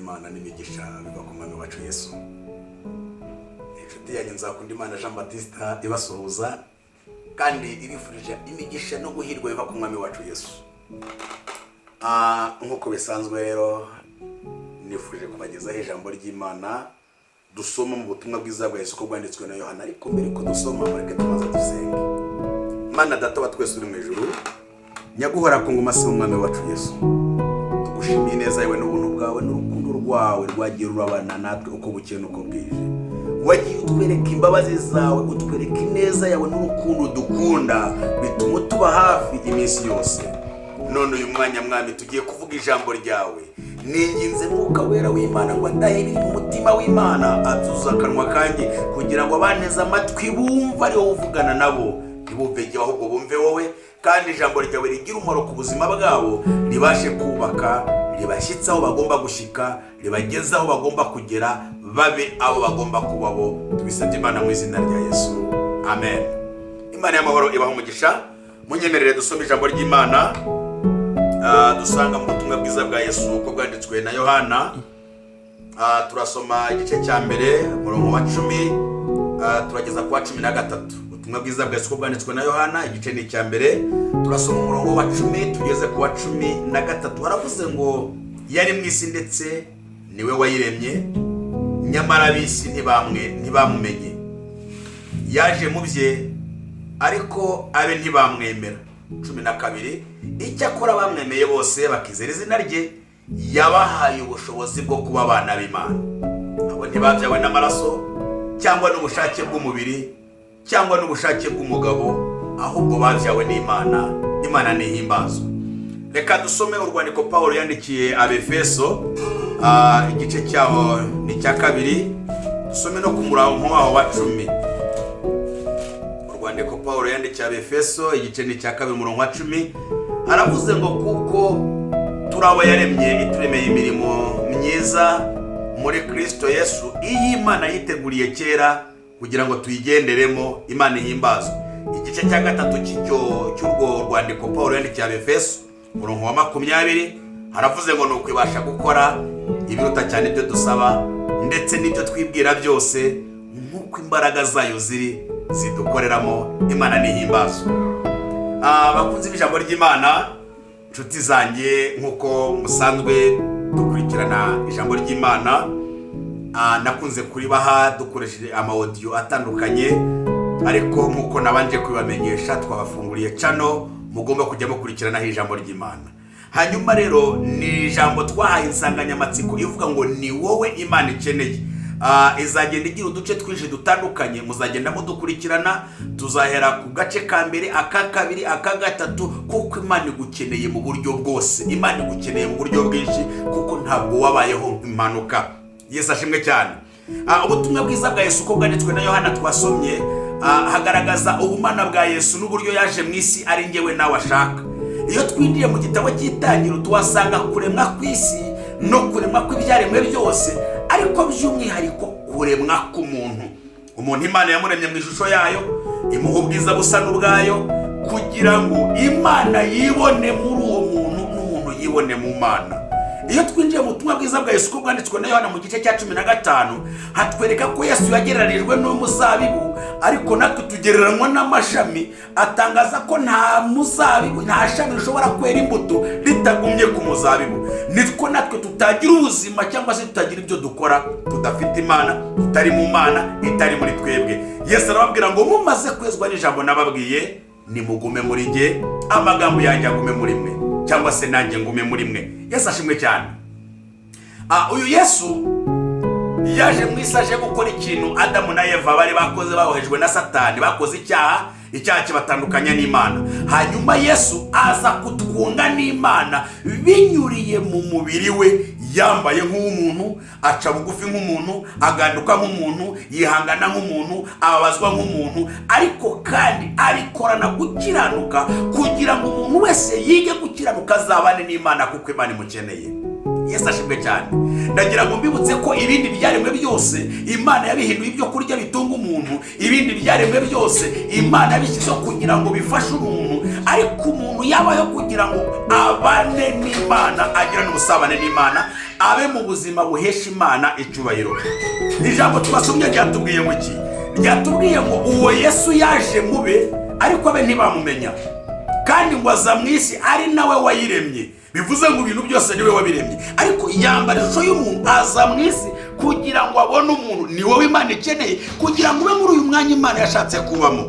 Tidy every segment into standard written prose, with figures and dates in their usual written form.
w'Imana n'imigisha biva ku mwami wacu Yesu. Inshuti yanjye Nzakunda Imana Jean Baptiste ibasuhuza kandi ibifurije imigisha no guhirwa biva ku mwami wacu Yesu. Nkuko bisanzwe rero nifurije kubagezaho ijambo ry'Imana dusoma mu butumwa bwiza bwa Yesu ko bwanditswe na Yohana, ariko mbere ko dusoma mureke tumaze dusenge. Mana data wa twese uri mu ijuru, nyaguhora ku ngoma se umwami wacu Yesu, tugushimiye neza yewe n'ubuntu bwawe n'urukundo rwawe rwagiye rurabana natwe uko bukeye n'uko bwije. Wagiye utwereka imbabazi zawe, utwereka ineza yawe n'urukundo dukunda bituma tuba hafi iminsi yose. None uyu mwanya mwami tugiye kuvuga ijambo ryawe, ninginze Mwuka Wera w'Imana ngo ndahe biri mu mutima w'Imana atuza akanwa kanjye kugira ngo abanteze amatwi bumva ari wowe uvugana nabo, ntibumve jye ahubwo bumve wowe, kandi ijambo ryawe rigira umumaro ku buzima bwabo, ribashe kubaka, ribashyitse aho bagomba gushika, ribageze aho bagomba kugera, babe abo bagomba kuba bo. Tubisabye Imana mu izina rya Yesu, amen. Imana y'amahoro ibaha umugisha. Munyemerere dusome ijambo ry'Imana dusanga mu butumwa bwiza bwa Yesu uko bwanditswe na Yohana. Turasoma igice cya mbere umurongo wa 10 turageza ku wa 13. Ubutumwa bwiza bwa Yesu uko bwanditswe na Yohana igice ni cya mbere, turasoma umurongo wa 10 tugeze ku wa 13. Haravuze ngo yari mu isi ndetse niwe wayiremye, nyamara ab'isi ntibamumenye. Yaje mu bye ariko abe ntibamwemera. 12. Icyakora bamwemeye bose bakizera izina rye, yabahaye ubushobozi bwo kuba abana b'Imana. Abo ntibabyawe n'amaraso cyangwa n'ubushake bw'umubiri cyangwa n'ubushake bw'umugabo, ahubwo babyawe n'Imana. Imana nihimbazwe. Reka dusome urwandiko Pawulo yandikiye Abefeso, igice cyaho ni cya 2, dusome no ku murongo waho wa 10. Urwandiko Pawulo yandikiye Abefeso igice ni cya 2 umurongo wa 10, haravuze ngo kuko turabo yaremye ituremeye imirimo myiza muri Kristo Yesu, iyi Imana yiteguriye kera kugira ngo tuyigenderemo. Imana ihimbazwe. Igice cya 3 cy'urwo rwandiko Pawulo yandikiye Abefeso umurongo wa 20, haravuze ngo nuko ibasha gukora ibiruta cyane ibyo dusaba ndetse n'ibyo twibwira byose, nk'uko imbaraga zayo zidukoreramo. Imana nihimbazwe. Bakunze ijambo ry'Imana, nshuti zanjye, nk'uko musanzwe dukurikirana ijambo ry'Imana, nakunze kuribaha dukoresheje ama-audio atandukanye, ariko nk'uko nabanje kubibamenyesha twabafunguriye channel mugomba kujya mukurikirana ijambo ry'Imana. Hanyuma rero ni ijambo twahaye insanganyamatsiko ivuga ngo ni wowe Imana ikeneye. Izagenda igira uduce twinshi dutandukanye, muzagenda mudukurikirana. Tuzahera ku gace ka mbere, aka kabiri, aka gatatu, kuko Imana igukeneye mu buryo bwose. Imana igukeneye mu buryo bwinshi kuko ntabwo wabayeho impanuka. Yesu ashimwe cyane. Ubutumwa bwiza bwa Yesu uko bwanditswe na Yohana twasomye, hagaragaza ubumana bwa Yesu n'uburyo yaje mu isi ari njyewe nawe ashaka. Iyo twinjiye mu gitabo cy'Itangiriro tuhasanga kuremwa kw'isi no kuremwa kw'ibyaremwe byose, ariko by'umwihariko kuremwa k'umuntu. Umuntu Imana yamuremye mu ishusho yayo, imuha ubwiza busa n'ubwayo, kugira ngo Imana yibone muri uwo muntu n'umuntu yibone mu Mana. Iyo twinjiye mu butumwa bwiza bwa Yesu uko bwanditswe na Yohana mu gice cya 15, hatwereka ko Yesu yagereranijwe n'umuzabibu, ariko natwe tugereranywa n'amashami. Atangaza ko nta muzabibu, nta shami rishobora kwera imbuto ritagumye ku muzabibu. Nitwo natwe tutagira ubuzima cyangwa se tutagira ibyo dukora tudafite Imana, tutari mu Mana, itari muri twebwe. Yesu arababwira ngo mumaze kwezwa n'ijambo nababwiye, nimugume muri jye, amagambo yanjye agume muri mwe, cyangwa se nanjye ngume muri mwe. Yesu ashimwe cyane. Uyu Yesu yaje mu isi aje gukora ikintu Adamu na Eva bari bakoze, bahohejwe na Satani, bakoze icyaha kibatandukanya n'Imana. Hanyuma Yesu aza kutwunga n'Imana binyuriye mu mubiri we, yambaye nk'umuntu, aca bugufi nk'umuntu, aganduka nk'umuntu, yihangana nk'umuntu, ababazwa nk'umuntu, ariko kandi abikorana gukiranuka kugira ngo umuntu wese yige gukiranuka azabane n'Imana kuko Imana imukeneye. Yesu ashimwe cyane. Ndagira ngo mbibutse ko ibindi byaremwe byose Imana yabihinduye ibyo kurya bitunga umuntu, ibindi byaremwe byose Imana yabishyizeho kugira ngo bifashe umuntu, ariko umuntu yabaho kugira ngo abane n'Imana, agirane ubusabane n'Imana, abe mu buzima buhesha Imana icyubahiro. Ijambo tubasomye ryatubwiye ngo iki? Ryatubwiye ngo uwo Yesu yaje mube ariko abe ntibamumenya, kandi ngo aza mu isi ari nawe wayiremye. Bivuze ngo ibintu byose niwe wabiremye, ariko yambara ishusho y'umuntu, aza mu isi kugira ngo abone umuntu. Ni wowe Imana ikeneye kugira ngo ube muri uyu mwanya Imana yashatse kubamo.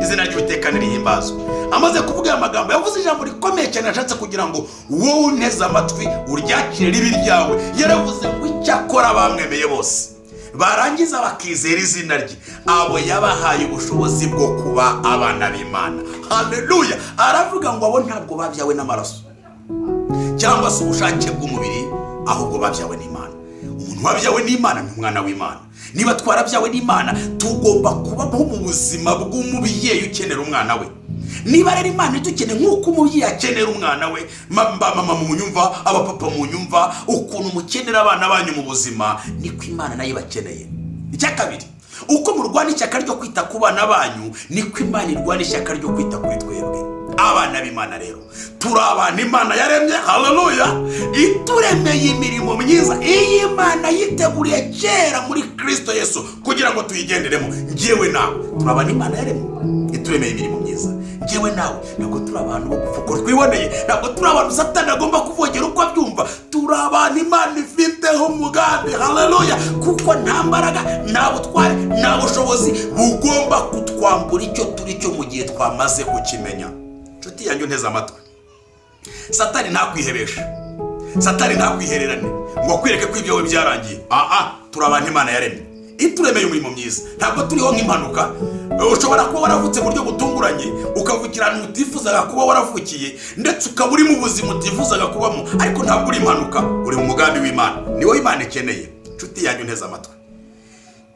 Izina ry'Uwiteka nirihimbazwe. Amaze kuvuga aya magambo yavuze ijambo rikomeye cyane, yashatse kugira ngo wowe unteze amatwi uryakire ribi ryawe. Yaravuze ngo icyakora bamwemeye bose barangiza bakizera izina rye, abo yabahaye ubushobozi bwo kuba abana b'Imana. Haleluya. Aravuga ngo abo ntabwo babyawe n'amaraso cyangwa se ubushake bw'umubiri, ahubwo babyawe n'Imana. Umuntu wabyawe n'Imana ni umwana w'Imana. Niba twarabyawe n'Imana, tugomba kubaho mu buzima bw'umubyeyi ukenera umwana we. Niba rero Imana idukeneye nk'uko umubyeyi akenera umwana we, mama munyumva, abapapa munyumva, ukuntu mukenera abana banyu mu buzima, niko Imana nayo ibakeneye. Icya kabiri, uko murwana ishyaka ryo kwita ku bana banyu, niko Imana irwana ishyaka ryo kwita kuri twebwe abana b'Imana. Rero turi abantu Imana yaremye, haleluya, ituremeye imirimo myiza. Iyi Imana yiteguriye kera muri Kristo Yesu kugira ngo tuyigenderemo. Njyewe nawe turi abantu Imana yaremye, ituremeye imirimo myiza. Njyewe nawe ntabwo turi abantu bo gupfa twiboneye, ntabwo turi abantu Satani agomba kuvogera uko abyumva. Turi abantu Imana ifiteho umugambi, haleluya, kuko nta mbaraga, nta butware, nta bushobozi bugomba kutwambura icyo turi cyo mu gihe twamaze kukimenya. Nshuti yanjye unteze amatwi, Satani ntakwihebesha, Satani ntakwihererane ngo akwereke ko ibyo we byarangiye. Turi abantu Imana yaremye, ituremeye umurimo myiza. Ntabwo turiho nk'impanuka. Ushobora kuba waravutse mu buryo butunguranye, ukavukirana utifuzaga kuba waravukiye, ndetse ukaba uri mu buzima utifuzaga kubamo, ariko ntabwo uri impanuka, uri mu mugambi w'Imana. Niwo Imana ikeneye. Nshuti yanjye unteze amatwi,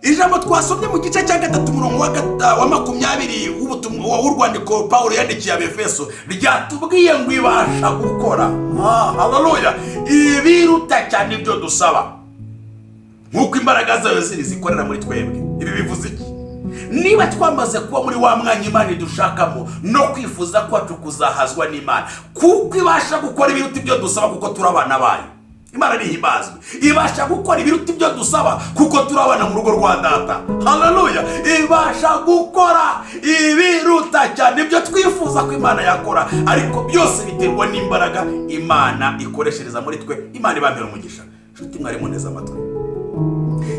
ijambo twasomye mu gice cya 3 umurongo wa 20 w'urwandiko Pawulo yandikiye Abefeso, ryatubwiye ngo ibasha gukora, haleluya, ibiruta cyane ibyo dusaba, nk'uko imbaraga zayo zikorera muri twebwe. Ibi bivuze iki? Niba twamaze kuba muri wa mwanya Imana idushakamo, no kwifuza kwacu kuzahazwa n'Imana, kuko ibasha gukora ibiruta ibyo dusaba, kuko turi abana bayo. Imana nihimbazwe. Ibasha gukora ibiruta ibyo dusaba, kuko turi abana mu rugo rwa Data. Haleluya. Ibasha gukora ibiruta cyane ibyo twifuza ko Imana yakora, ariko byose biterwa n'imbaraga Imana ikoreshereza muri twe. Imana ibambere umugisha. Nshuti mwari muneze amatwi,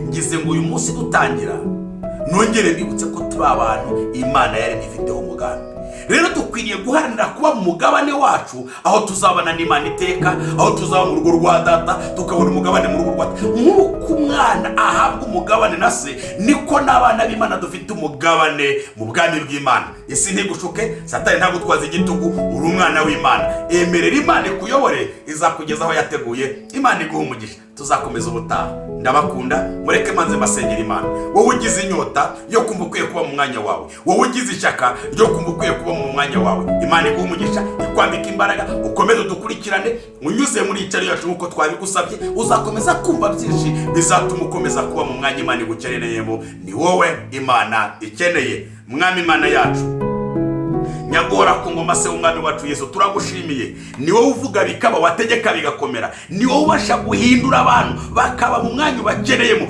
ngize ngo uyu munsi dutangira nongere mbibutse ko turi abantu Imana yaremye ifiteho umugambi. Rero dukwiriye guharanira kuba mu mugabane wacu, aho tuzabana n'Imana iteka, aho tuzaba mu rugo rwa Data, tukabona umugabane mu rugo rwa Data. Nk'uko umwana ahabwa umugabane na se, niko n'abana b'Imana dufite umugabane mu bwami bw'Imana. Isi ntigushuke, Satani ntagutwaza igitugu, uri umwana w'Imana. Emerera Imana ikuyobore, izakugeza aho yateguye. Imana iguha umugisha. Tuzakomeza ubutaha. Ndabakunda, mureke manze masengera Imana. Wowe ugize inyota yo kumva ukwiye kuba mu mwanya wawe, wowe ugize ishyaka ryo kumva ukwiye kuba mu mwanya wawe, Imana iguha umugisha, ikwambika imbaraga, ukomeze udukurikirane, unyuze muri icari yacu nk'uko twabigusabye. Uzakomeza kumva byinshi bizatuma ukomeza kuba mu mwanya Imana igukeneyemo. Ni wowe Imana ikeneye. Mwami Imana yacu, nyagora ku ngoma se umwami wacu Yesu, turagushimiye. Ni wowe uvuga bikaba, wategeka bigakomera. Ni wowe ubasha guhindura abantu bakaba mu mwanya ubakeneyemo.